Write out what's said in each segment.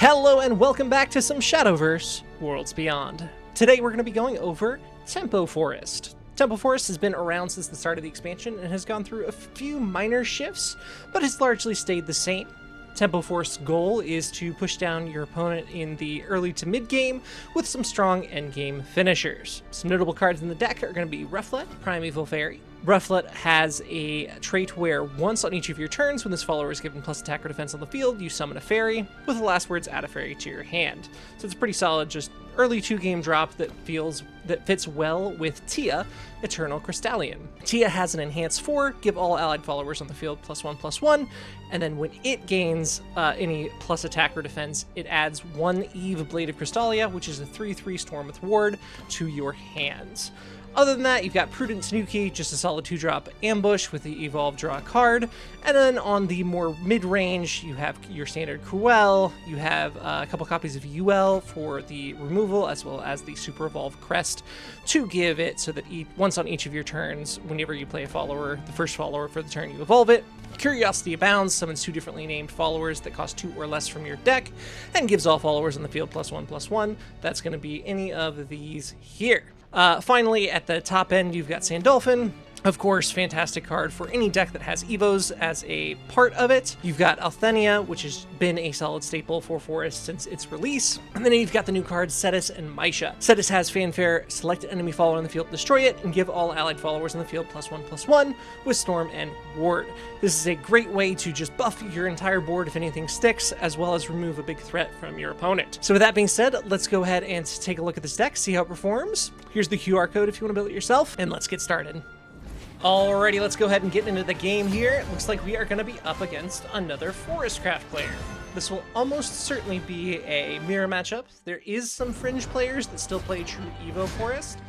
Hello and welcome back to some Shadowverse Worlds Beyond. Today we're going to be going over Tempo Forest. Tempo Forest has been around since the start of the expansion and has gone through a few minor shifts, but has largely stayed the same. Tempo Forest's goal is to push down your opponent in the early to mid game with some strong endgame finishers. Some notable cards in the deck are going to be Rufflet, Primeval Fairy. Rufflet has a trait where once on each of your turns, when this follower is given plus attack or defense on the field, you summon a fairy, with the last words add a fairy to your hand. So it's a pretty solid, just early 2-game drop that fits well with Tia, Eternal Crystallian. Tia has an enhanced 4, give all allied followers on the field +1/+1, and then when it gains any plus attack or defense, it adds 1 Eve Blade of Crystallia, which is a 3/3 Storm with Ward, to your hands. Other than that, you've got Prudent Tanuki, just a solid 2-drop ambush with the evolve draw a card. And then on the more mid-range, you have your standard Cruel, you have a couple copies of UL for the removal, as well as the Super Evolve Crest to give it so that once on each of your turns, whenever you play a follower, the first follower for the turn, you evolve it. Curiosity Abounds summons 2 differently named followers that cost 2 or less from your deck, and gives all followers on the field +1/+1. That's going to be any of these here. Finally, at the top end, you've got Sandolphin. Of course, fantastic card for any deck that has Evos as a part of it. You've got Althenia, which has been a solid staple for Forest since its release. And then you've got the new cards Cetus and Maisha. Cetus has Fanfare, select an enemy follower on the field, destroy it, and give all allied followers on the field +1/+1 with Storm and Ward. This is a great way to just buff your entire board if anything sticks, as well as remove a big threat from your opponent. So with that being said, let's go ahead and take a look at this deck, see how it performs. Here's the QR code if you want to build it yourself, and let's get started. Alrighty, let's go ahead and get into the game here. It looks like we are going to be up against another Forestcraft player. This will almost certainly be a mirror matchup. There is some fringe players that still play true Evo Forest.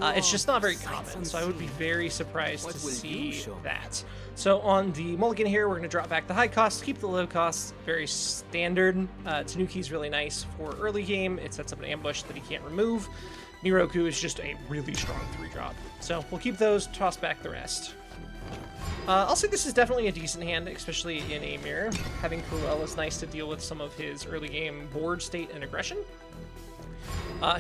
It's just not very common, so I would be very surprised to see that. So on the mulligan here, we're going to drop back the high costs, keep the low costs, very standard. Tanuki's really nice for early game. It sets up an ambush that he can't remove. Miroku is just a really strong 3-drop. So we'll keep those, toss back the rest. I'll say this is definitely a decent hand, especially in a mirror. Having Cruel is nice to deal with some of his early game board state and aggression.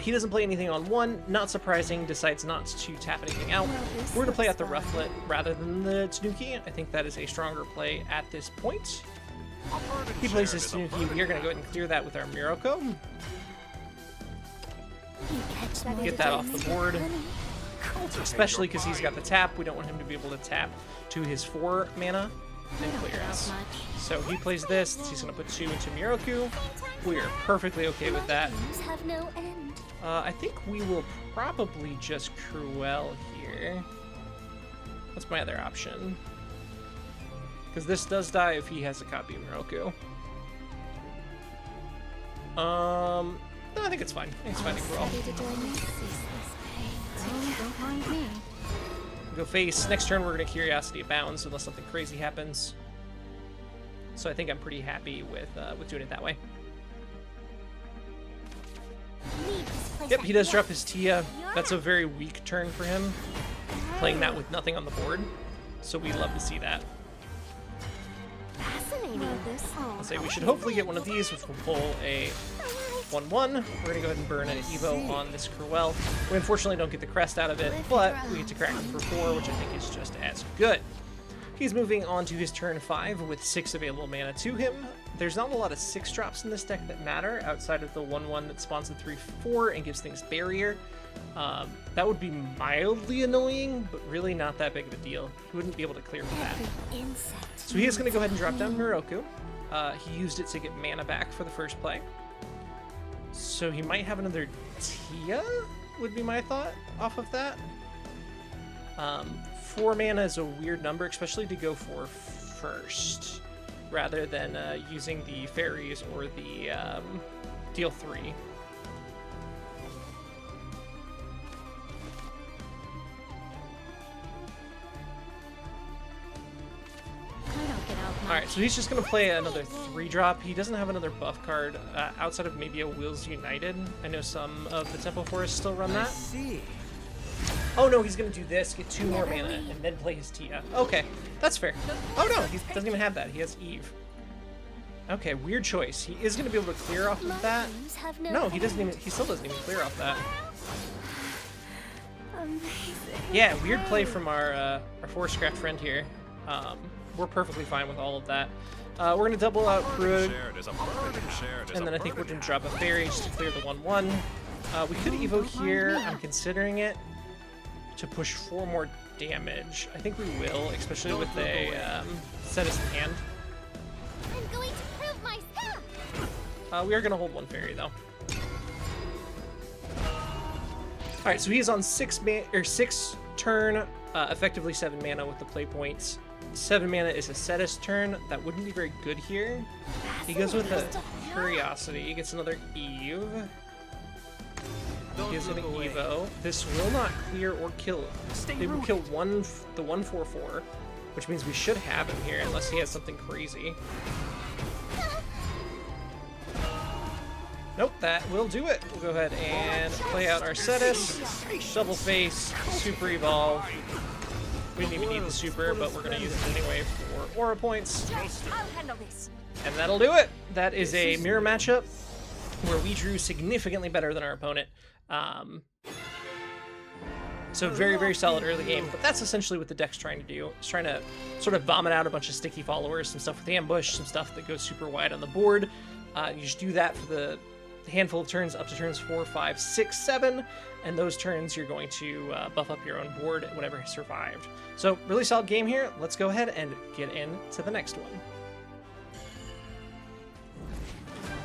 He doesn't play anything on 1, not surprising, decides not to tap anything out. We're going to play out the Rufflet rather than the Tanuki. I think that is a stronger play at this point. He plays his Tanuki. We are going to go ahead and clear that with our Miroko. Get that off the board, especially because he's got the tap. We don't want him to be able to tap to his 4 mana and clear us. So he plays this. He's going to put 2 into Miroku. We are perfectly okay with that. I think we will probably just Cruel here. What's my other option? Because this does die if he has a copy of Miroku. No, I think it's fine. I think it's fine to Cruel. Go face. Next turn, we're going to Curiosity Abounds unless something crazy happens. So I think I'm pretty happy with doing it that way. Yep, he does drop his Tia. That's a very weak turn for him, playing that with nothing on the board. So we love to see that. I'll say we should hopefully get one of these, which will pull a 1/1. We're going to go ahead and burn an Evo on this Cruel. We unfortunately don't get the crest out of it, but we get to crack him for 4, which I think is just as good. He's moving on to his turn 5 with 6 available mana to him. There's not a lot of 6-drops in this deck that matter outside of the 1/1 that spawns a 3/4 and gives things barrier. That would be mildly annoying, but really not that big of a deal. He wouldn't be able to clear with that. So he is going to go ahead and drop down Miroku. He used it to get mana back for the first play. So he might have another Tia, would be my thought off of that. 4 mana is a weird number, especially to go for first, rather than using the fairies or the deal 3. Alright, so he's just going to play another 3-drop. He doesn't have another buff card outside of maybe a Wills United. I know some of the Tempo Forest still run that. Oh no, he's going to do this, get 2 more mana, and then play his Tia. Okay, that's fair. Oh no, he doesn't even have that. He has Eve. Okay, weird choice. He is going to be able to clear off of that. No, he doesn't even. He still doesn't even clear off that. Yeah, weird play from our Forestcraft friend here. We're perfectly fine with all of that. We're going to double out Krug, and then I think we're going to drop a fairy just to clear the 1/1. We could Evo here. I'm considering it to push 4 more damage. I think we will, especially with a set us in hand. I'm going to prove my stuff. We are going to hold 1 fairy though. All right, so he's on 6 turn, effectively 7 mana with the play points. 7 mana is a Cetus turn. That wouldn't be very good here. He goes with a Curiosity. He gets another Eve. He gives an Evo. This will not clear or kill. It will kill the 1/4/4, which means we should have him here unless he has something crazy. Nope, that will do it. We'll go ahead and play out our Cetus, double face, super evolve. We didn't even need the super, but we're going to use it anyway for aura points. I'll handle this. And that'll do it. That is a mirror matchup where we drew significantly better than our opponent. So very, very solid early game, but that's essentially what the deck's trying to do. It's trying to sort of vomit out a bunch of sticky followers, some stuff with ambush, some stuff that goes super wide on the board. You just do that for the handful of turns up to turns 4, 5, 6, 7, and those turns you're going to buff up your own board, whatever has survived. So really solid game here. Let's go ahead and get into the next one.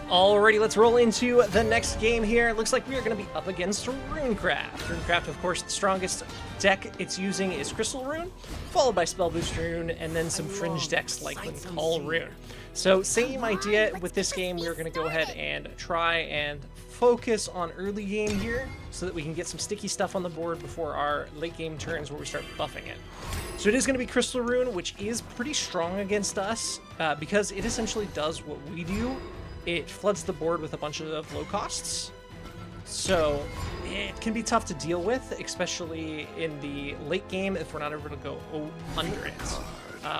Alrighty, let's roll into the next game here. It looks like we are going to be up against Runecraft. Runecraft, of course, the strongest deck it's using is Crystal Rune, followed by Spell Boost Rune, and then some fringe decks like Call Rune. So same idea with this game. We're going to go ahead and try and focus on early game here so that we can get some sticky stuff on the board before our late game turns where we start buffing it. So it is going to be Crystal Rune, which is pretty strong against us because it essentially does what we do. It floods the board with a bunch of low costs, so it can be tough to deal with, especially in the late game if we're not able to go under it.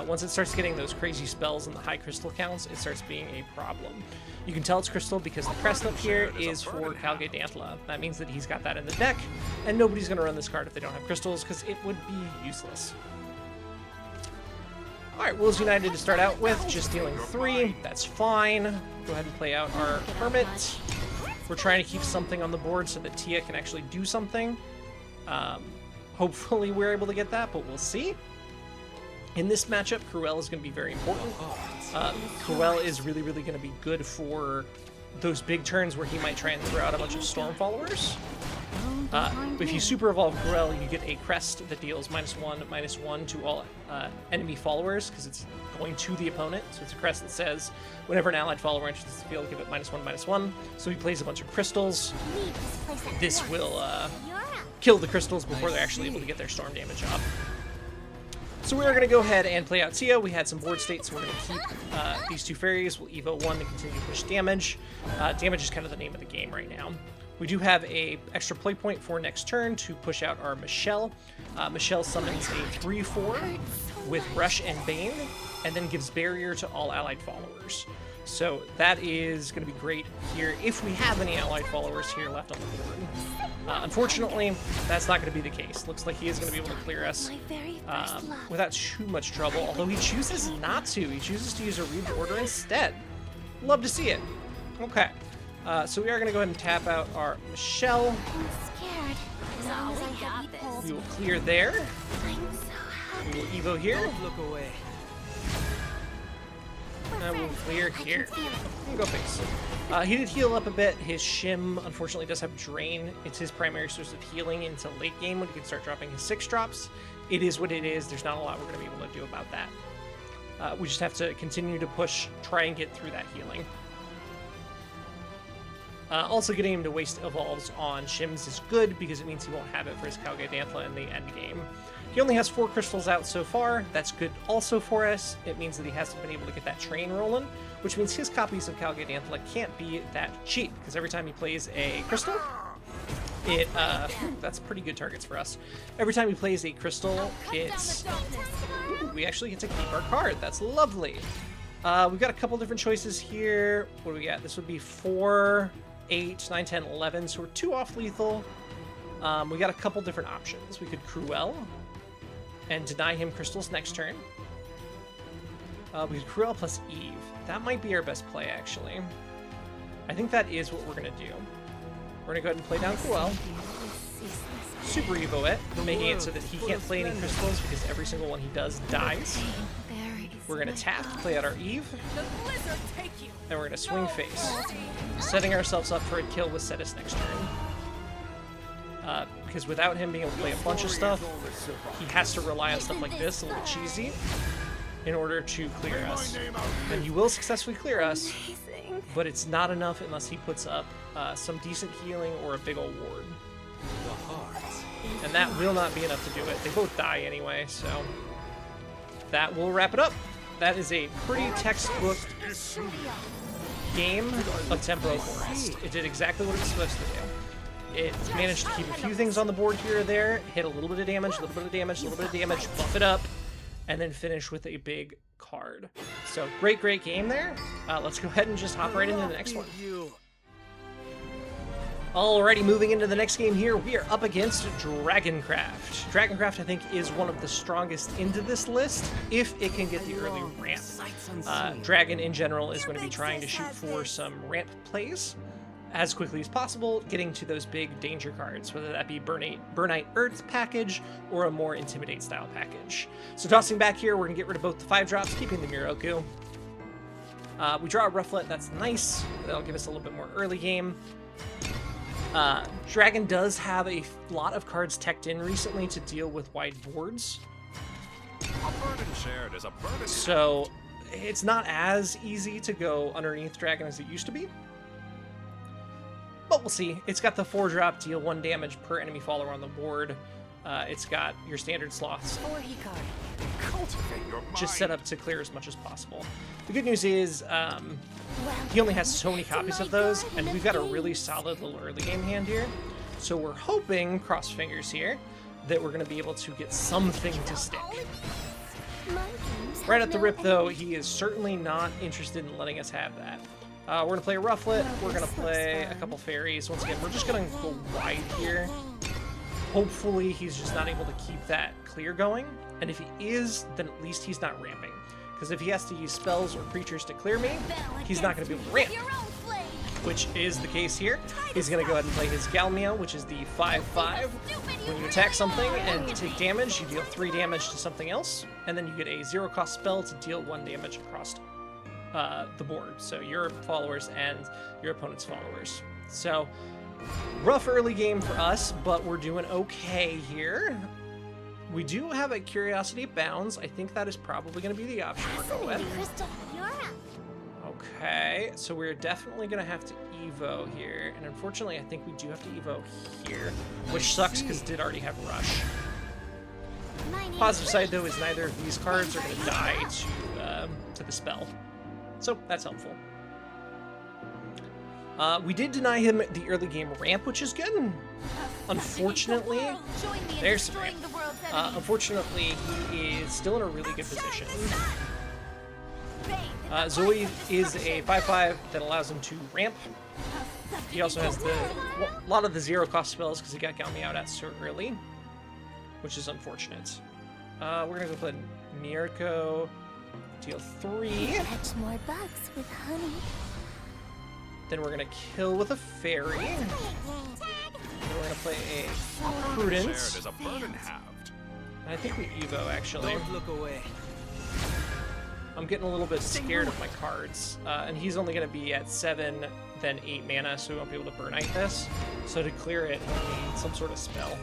Once it starts getting those crazy spells and the high crystal counts, it starts being a problem. You can tell it's crystal because the crest up here is for Kalgadantla. That means that he's got that in the deck, and nobody's going to run this card if they don't have crystals, because it would be useless. Alright, Wills United to start out with, just dealing 3, that's fine. Go ahead and play out our Hermit. We're trying to keep something on the board so that Tia can actually do something. Hopefully we're able to get that, but we'll see. In this matchup, Cruel is going to be very important. Cruel is really, really going to be good for those big turns where he might try and throw out a bunch of Storm Followers. If you super evolve Cruel, you get a crest that deals -1/-1 to all enemy followers because it's going to the opponent. So it's a crest that says whenever an allied follower enters the field, give it -1/-1. So he plays a bunch of crystals. This will kill the crystals before they're actually able to get their storm damage off. So we are going to go ahead and play out Tia. We had some board states, so we're going to keep these 2 fairies. We'll Evo 1 to continue to push damage. Damage is kind of the name of the game right now. We do have a extra play point for next turn to push out our Michelle. Michelle summons a 3/4 with Rush and Bane, and then gives barrier to all allied followers. So that is going to be great here if we have any allied followers here left on the board. Unfortunately, that's not going to be the case. Looks like he is going to be able to clear us without too much trouble, although he chooses not to. He chooses to use a Read Order instead. Love to see it. Okay. So we are going to go ahead and tap out our Michelle. I'm scared. As long as I have this. We will clear there. I'm so happy. We will Evo here. Look away. And we'll clear here. We'll go face. He did heal up a bit. His Shim, unfortunately, does have Drain. It's his primary source of healing until late game when he can start dropping his 6-drops. It is what it is. There's not a lot we're going to be able to do about that. We just have to continue to push, try and get through that healing. Also, getting him to waste evolves on Shims is good because it means he won't have it for his Kalgadantla in the end game. He only has 4 crystals out so far. That's good also for us. It means that he hasn't been able to get that train rolling, which means his copies of Kalgadantla can't be that cheap because every time he plays a crystal, that's pretty good targets for us. Every time he plays a crystal, it's... Ooh, we actually get to keep our card. That's lovely. We've got a couple different choices here. What do we got? This would be 4, 8, 9, 10, 11. So we're 2 off lethal. We got a couple different options. We could Cruel and deny him crystals next turn. We could Cruel plus Eve. That might be our best play, actually. I think that is what we're going to do. We're going to go ahead and play down Cruel. Super Evo it, making it so that he can't play any crystals because every single one he does dies. We're going to tap, play out our Eve, and we're going to swing face, setting ourselves up for a kill with Cetus next turn. Because without him being able to play a bunch of stuff, he has to rely on stuff like this, a little cheesy, in order to clear us. And he will successfully clear us, but it's not enough unless he puts up some decent healing or a big old ward. And that will not be enough to do it. They both die anyway, so that will wrap it up. That is a pretty textbook game of Tempo Forest. It did exactly what it was supposed to do. It managed to keep a few things on the board here or there, hit a little bit of damage, a little bit of damage, a little bit of damage, buff it up, and then finish with a big card. So great game there. Let's go ahead and just hop right into the next one. Alrighty, moving into the next game here, we are up against Dragoncraft. Dragoncraft, I think, is one of the strongest into this list if it can get the early ramp. Dragon, in general, is going to be trying to shoot for some ramp plays as quickly as possible, getting to those big danger cards, whether that be Burnite Earth package or a more Intimidate style package. So tossing back here, we're going to get rid of both the 5-drops, keeping the Miroku. We draw a Rufflet, that's nice. That'll give us a little bit more early game. Dragon does have a lot of cards teched in recently to deal with wide boards. So it's not as easy to go underneath Dragon as it used to be. But we'll see. It's got the 4-drop, deal 1 damage per enemy follower on the board. It's got your standard sloths just set up to clear as much as possible. The good news is he only has so many copies of those, and we've got a really solid little early game hand here. So we're hoping, cross fingers here, that we're going to be able to get something to stick. Right at the rip, though, he is certainly not interested in letting us have that. We're going to play a Rufflet, we're going to play a couple fairies. Once again, we're just going to go wide here. Hopefully he's just not able to keep that clear going, and if he is, then at least he's not ramping. Because if he has to use spells or creatures to clear me, he's not going to be able to ramp, which is the case here. He's going to go ahead and play his Galmia, which is the 5/5. When you attack something and take damage, you deal 3 damage to something else, and then you get a 0-cost spell to deal 1 damage across the board, so your followers and your opponent's followers. So rough early game for us, but we're doing okay here. We do have a Curiosity of Bounds. I think that is probably going to be the option we're going with. Okay, so we're definitely going to have to Evo here, and unfortunately I think we do have to Evo here, which sucks because it did already have Rush. Positive side, though, is neither of these cards are going to die to the spell, so that's helpful. We did deny him the early game ramp, which is good. Unfortunately, there's some ramp. Unfortunately, he is still in a really good position. Zoe is a 5/5 that allows him to ramp. He also has a lot of the 0-cost spells because he got Galmi out at so early, which is unfortunate. We're going to go play Mirko, deal 3. Catch more bugs with honey. Then we're going to kill with a fairy. Then we're going to play a Prudence. And I think we Evo, actually. Don't look away. I'm getting a little bit scared of my cards. And he's only going to be at 7, then 8 mana, so we won't be able to Burnite this. So to clear it, we'll need some sort of spell.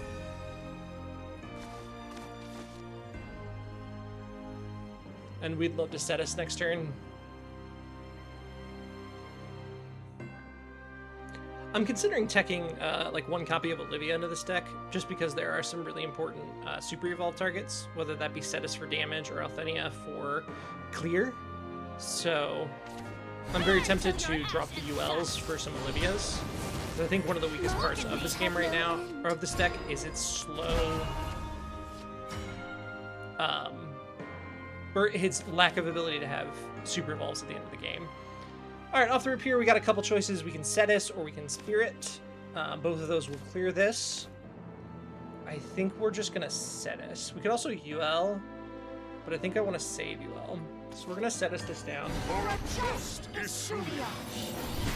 And we'd love to set us next turn. I'm considering teching like 1 copy of Olivia into this deck, just because there are some really important super evolved targets, whether that be Cetus for damage or Althenia for clear. So I'm very tempted to drop the ULs for some Olivias. I think one of the weakest parts of this game right now, or of this deck, is its slow or his lack of ability to have super evolves at the end of the game. All right, off the rip here, we got a couple choices. We can Cetus or we can Spirit. Both of those will clear this. I think we're just gonna Cetus. We could also UL, but I think I want to save UL. So we're gonna Cetus this down.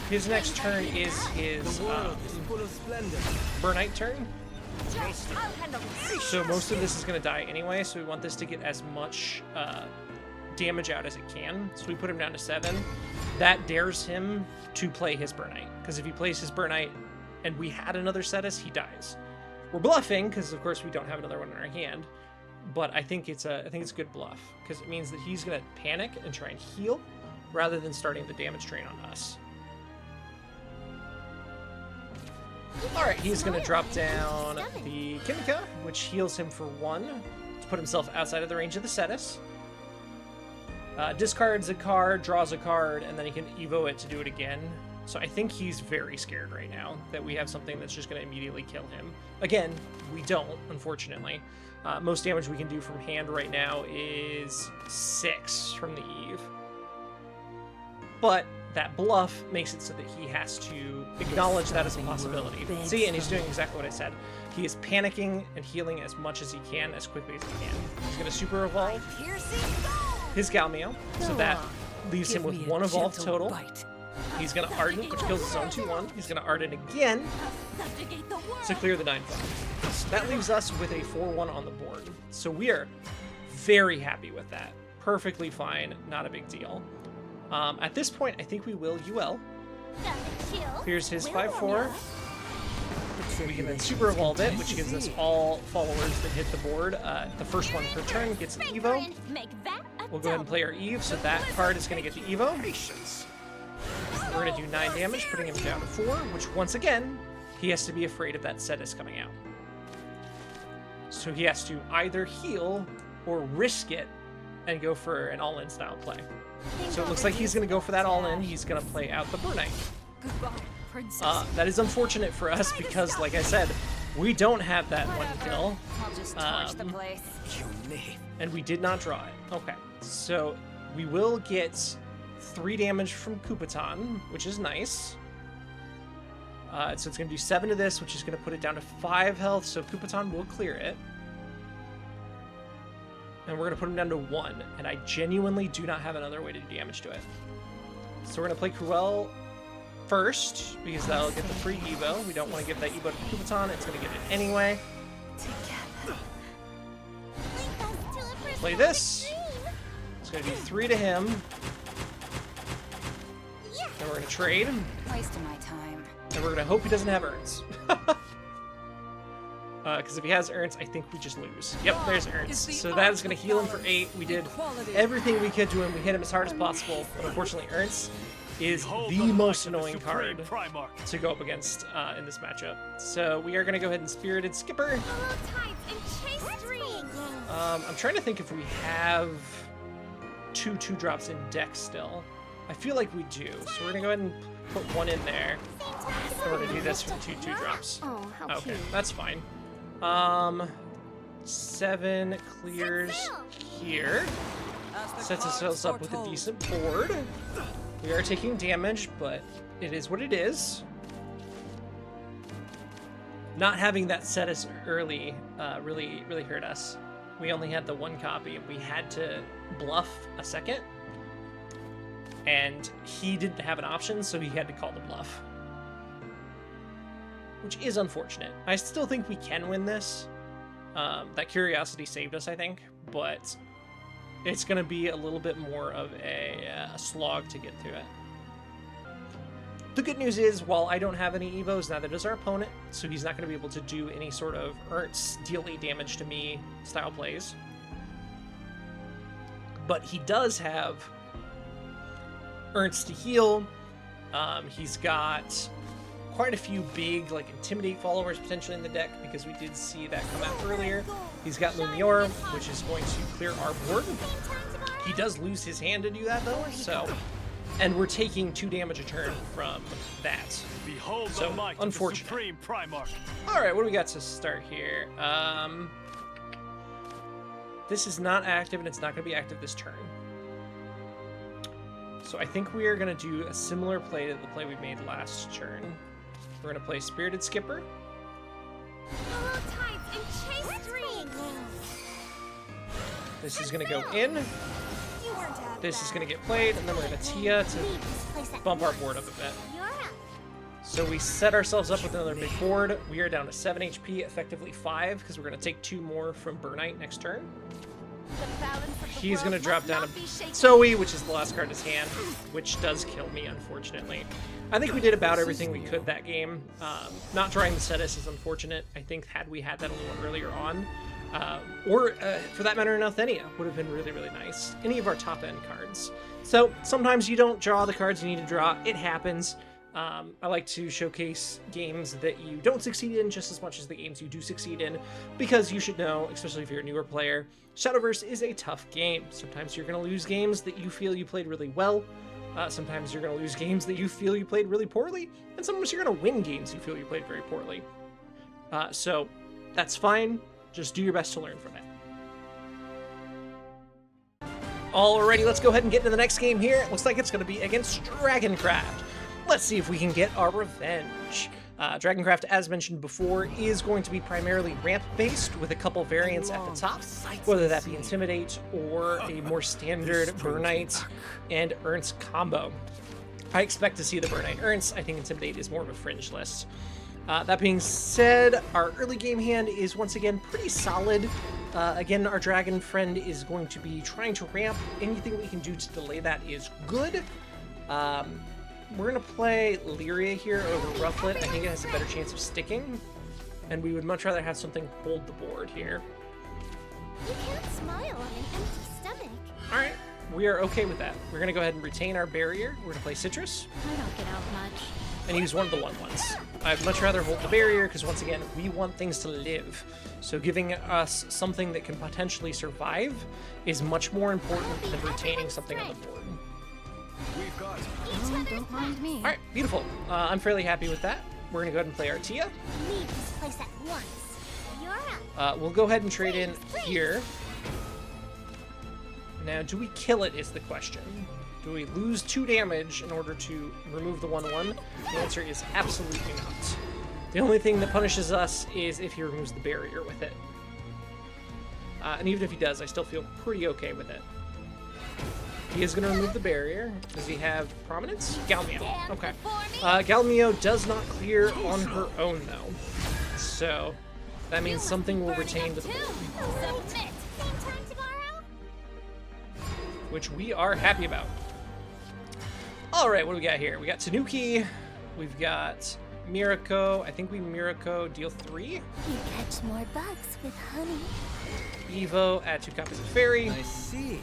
His next turn is his Burnite turn. So most of this is gonna die anyway, so we want this to get as much damage out as it can. So we put him down to 7. That dares him to play his Burnite, because if he plays his Burnite and we had another Cetus, he dies. We're bluffing because of course we don't have another one in our hand, but I think it's a good bluff because it means that he's gonna panic and try and heal rather than starting the damage train on us. All right, he's gonna drop down the Kimika, which heals him for 1 to put himself outside of the range of the Cetus. Discards a card, draws a card, and then he can Evo it to do it again. So I think he's very scared right now that we have something that's just going to immediately kill him. Again, we don't, unfortunately. Most damage we can do from hand right now is 6 from the Eve. But that bluff makes it so that he has to acknowledge that as a possibility. See, and he's doing exactly what I said. He is panicking and healing as much as he can, as quickly as he can. He's going to super evolve his Galmeo, so that leaves him with 1 evolve total. He's going to Ardent, which kills his own 2-1. He's going to Ardent again to clear the 9-5. That leaves us with a 4-1 on the board. So we are very happy with that. Perfectly fine, not a big deal. At this point, I think we will UL. Here's his 5-4. We can then super evolve it, which gives us all followers that hit the board. The first one per turn gets an Evo. We'll go ahead and play our Eve, so that card is going to get the Evo. We're going to do 9 damage, putting him down to 4, which once again, he has to be afraid of that Cetus coming out. So he has to either heal or risk it and go for an all-in style play. So it looks like he's going to go for that all-in. He's going to play out the Burnite. That is unfortunate for us because, like I said, we don't have that 1 kill. And we did not draw it. Okay, so we will get 3 damage from Kupaton, which is nice. So it's going to do 7 to this, which is going to put it down to 5 health, so Kupaton will clear it. And we're going to put him down to 1, and I genuinely do not have another way to do damage to it. So we're going to play Cruel first, because that'll get the free Evo. We don't want to give that Evo to Kupaton, it's going to get it anyway. Play this. It's going to do 3 to him. And we're going to trade. Wasting my time. And we're going to hope he doesn't have Urns. Because if he has Urns, I think we just lose. Yep, there's Urns. So that is going to heal him for 8. We did everything we could to him. We hit him as hard as possible. But unfortunately, Urns is the most annoying card to go up against in this matchup. So we are going to go ahead and Spirited Skipper. I'm trying to think if we have 2 2-drops in deck still. I feel like we do, so we're gonna go ahead and put 1 in there. And we're gonna do this for the 2 2-drops. Okay, that's fine. 7 clears here. Sets ourselves up with a decent board. We are taking damage, but it is what it is. Not having that Cetus early really hurt us. We only had the 1 copy, and we had to bluff a second. And he didn't have an option, so he had to call the bluff. Which is unfortunate. I still think we can win this. That curiosity saved us, I think, but it's going to be a little bit more of a slog to get through it. The good news is, while I don't have any Evos, neither does our opponent, so he's not going to be able to do any sort of deal 8 damage to me style plays. But he does have Ernst to heal. He's got quite a few big, like, Intimidate followers potentially in the deck, because we did see that come out earlier. He's got Lumiore, which is going to clear our board. He does lose his hand to do that, though, so... And we're taking 2 damage a turn from that. Behold so, the might unfortunate. of the Supreme Primarch. Alright, what do we got to start here? this is not active, and it's not going to be active this turn. So I think we are going to do a similar play to the play we made last turn. We're going to play Spirited Skipper. Follow tides and chase dreams. This is going to go in. This is going to get played, and then we're going to Tia to bump our board up a bit. You're up. So we set ourselves up with another big board. We are down to 7 HP, effectively 5, because we're going to take 2 more from Burnite next turn. He's going to drop down a Zoe, which is the last card in his hand, which does kill me, unfortunately. I think we did about everything we could that game. Not drawing the Cetus is unfortunate. I think had we had that a little earlier on, or for that matter, an Althenia would have been really, really nice. Any of our top-end cards. So sometimes you don't draw the cards you need to draw. It happens. I like to showcase games that you don't succeed in just as much as the games you do succeed in, because you should know, especially if you're a newer player, Shadowverse is a tough game. Sometimes you're going to lose games that you feel you played really well. Sometimes you're going to lose games that you feel you played really poorly, and sometimes you're going to win games you feel you played very poorly. So that's fine. Just do your best to learn from it. Alrighty, let's go ahead and get into the next game here. It looks like it's going to be against Dragoncraft. Let's see if we can get our revenge. Dragoncraft, as mentioned before, is going to be primarily ramp-based with a couple variants at the top, whether that be Intimidate or a more standard Burnite and Ernst combo. I expect to see the Burnite Ernst. I think Intimidate is more of a fringe list. That being said, our early game hand is once again pretty solid. Again, our dragon friend is going to be trying to ramp. Anything we can do to delay that is good. We're going to play Lyria here over Rufflet. I think it has a better chance of sticking, and we would much rather have something hold the board here. You can't smile on an empty stomach. Alright, we are okay with that. We're going to go ahead and retain our barrier. We're going to play Citrus. I don't get out much. And use one of the 1/1s. I'd much rather hold the barrier, because once again, we want things to live. So giving us something that can potentially survive is much more important than retaining something on the board. Oh, don't mind me. Alright, beautiful. I'm fairly happy with that. We're going to go ahead and play our Tia. Leave this place at once. You're up. We'll go ahead and trade in here. Now, do we kill it is the question. Do we lose 2 damage in order to remove the 1/1? The answer is absolutely not. The only thing that punishes us is if he removes the barrier with it. And even if he does, I still feel pretty okay with it. He is going to remove the barrier. Does he have Prominence? Galmio. Okay. Galmio does not clear on her own, though. So that means something will retain to the board, Submit. Same time tomorrow? which we are happy about. All right, what do we got here? We got Tanuki. We've got Mirako. I think we Mirako deal 3. You catch more bugs with honey. Evo, add 2 copies of Fairy. I see.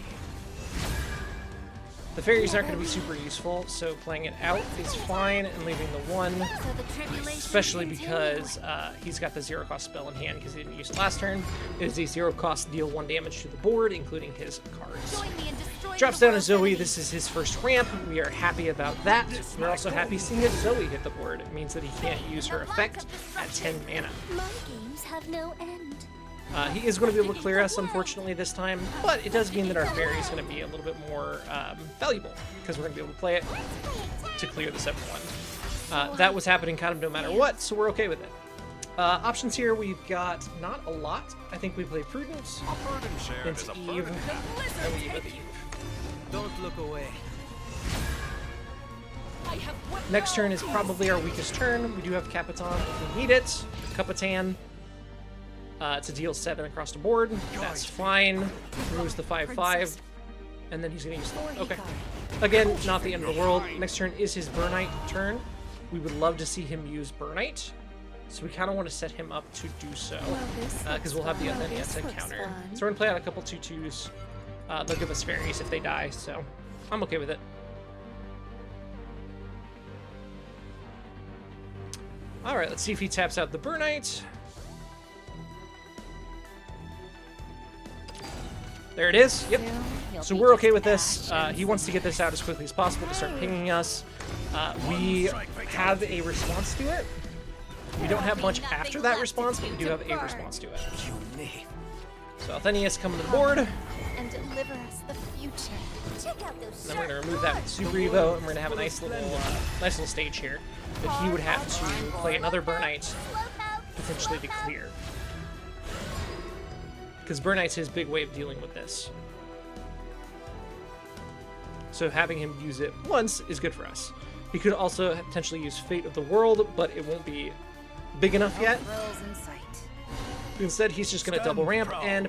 The fairies aren't going to be super useful, so playing it out is fine and leaving the 1, So the tribulation especially because he's got the 0-cost spell in hand because he didn't use it last turn. It is a 0-cost deal 1 damage to the board, including his cards. Join me and destroy Drops the down to world Zoe. enemy. This is his first ramp. We are happy about that. We're also happy seeing that Zoe hit the board. It means that he can't use her effect at 10 mana. My games have no end. He is going to be able to clear us, unfortunately, this time, but it does mean that our fairy is going to be a little bit more valuable, because we're going to be able to play it to clear the 7/1. That was happening kind of no matter what, so we're okay with it. Options here, we've got not a lot. I think we play Prudence into Eve, and we with Eve. Don't look away. Next turn is probably our weakest turn. We do have Capitan if we need it. Capitan. To deal 7 across the board. That's fine. Removes the 5/5. And then he's going to use the... Okay. Again, not the end of the world. Next turn is his Burnite turn. We would love to see him use Burnite. So we kind of want to set him up to do so. Because we'll have the Athenia to counter. So we're going to play out a couple 2/2s. They'll give us fairies if they die, so I'm okay with it. Alright, let's see if he taps out the Burnite. There it is. Yep. So we're okay with this. He wants to get this out as quickly as possible to start pinging us. We have a response to it. We don't have much after that response, but we do have a response to it. Nice. So Althenius coming to the board. And deliver us the future. Check out those Then we're sharp going to remove that with Super Evo, and we're going to have a nice little stage here that he would have to play another Burnite potentially to clear. Because Burnite's his big way of dealing with this. So having him use it once is good for us. He could also potentially use Fate of the World, but it won't be big enough yet. Instead, he's just going to double ramp and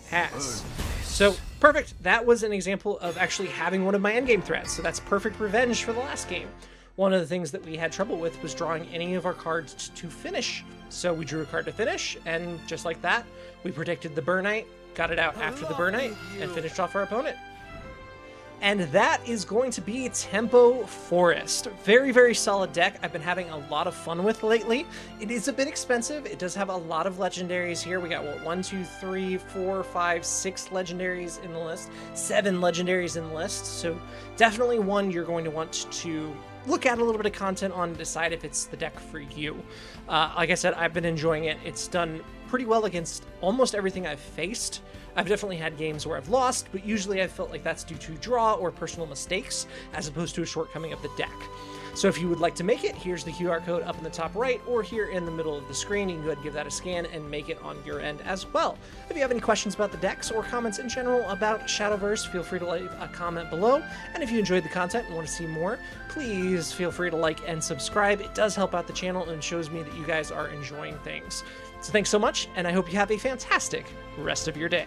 pass. So, perfect. That was an example of actually having one of my endgame threats. So that's perfect revenge for the last game. One of the things that we had trouble with was drawing any of our cards to finish. So we drew a card to finish, and just like that, we predicted the Burnite, got it out after the Burnite, and finished off our opponent. And that is going to be Tempo Forest. Very, very solid deck. I've been having a lot of fun with lately. It is a bit expensive. It does have a lot of legendaries here. We got, what, 1, 2, 3, 4, 5, 6 legendaries in the list. 7 legendaries in the list. So definitely one you're going to want to look at a little bit of content on and decide if it's the deck for you. Like I said, I've been enjoying it. It's done pretty well against almost everything I've faced. I've definitely had games where I've lost, but usually I've felt like that's due to draw or personal mistakes, as opposed to a shortcoming of the deck. So if you would like to make it, here's the QR code up in the top right, or here in the middle of the screen. You can go ahead and give that a scan and make it on your end as well. If you have any questions about the decks or comments in general about Shadowverse, feel free to leave a comment below. And if you enjoyed the content and want to see more, please feel free to like and subscribe. It does help out the channel and shows me that you guys are enjoying things. So thanks so much, and I hope you have a fantastic rest of your day.